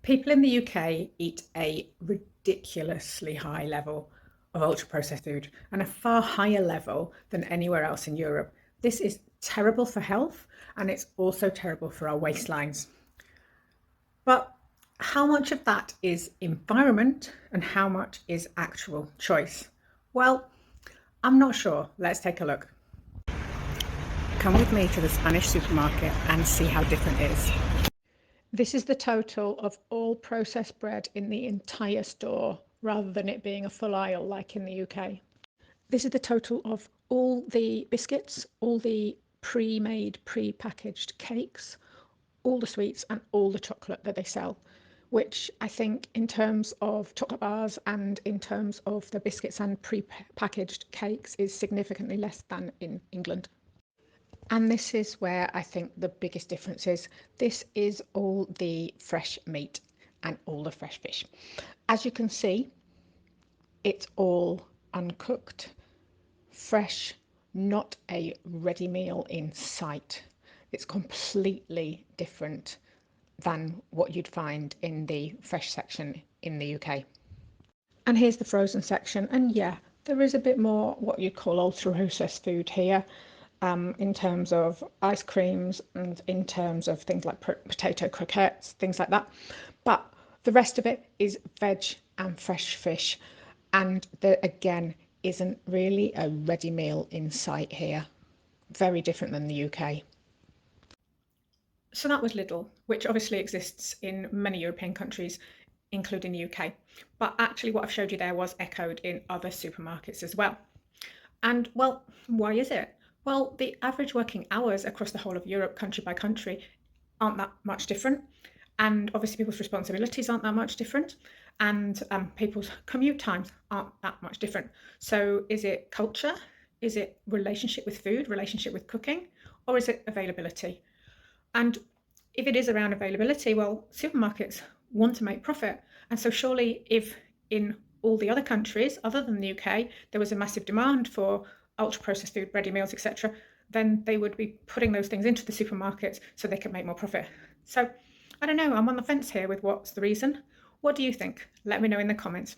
People in the UK eat a ridiculously high level of ultra processed food and a far higher level than anywhere else in Europe. This is terrible for health and it's also terrible for our waistlines. But how much of that is environment and how much is actual choice? Well, I'm not sure. Let's take a look. Come with me to the Spanish supermarket and see how different it is. This is the total of all processed bread in the entire store, rather than it being a full aisle like in the UK. This is the total of all the biscuits, all the pre-made, pre-packaged cakes, all the sweets and all the chocolate that they sell, which I think in terms of chocolate bars and in terms of the biscuits and pre-packaged cakes is significantly less than in England. And this is where I think the biggest difference is. This is all the fresh meat and all the fresh fish. As you can see, it's all uncooked, fresh, not a ready meal in sight. It's completely different than what you'd find in the fresh section in the UK. And here's the frozen section, and yeah, there is a bit more what you'd call ultra processed food here. In terms of ice creams and in terms of things like potato croquettes, things like that. But the rest of it is veg and fresh fish. And there again isn't really a ready meal in sight here. Very different than the UK. So that was Lidl, which obviously exists in many European countries, including the UK. But actually what I've showed you there was echoed in other supermarkets as well. And well, why is it? Well, the average working hours across the whole of Europe, country by country, aren't that much different. And obviously people's responsibilities aren't that much different. And people's commute times aren't that much different. So is it culture? Is it relationship with food, relationship with cooking? Or is it availability? And if it is around availability, well, supermarkets want to make profit. And so surely if in all the other countries other than the UK, there was a massive demand for ultra processed food, ready meals, etc., then they would be putting those things into the supermarkets so they could make more profit. So I don't know, I'm on the fence here with what's the reason. What do you think? Let me know in the comments.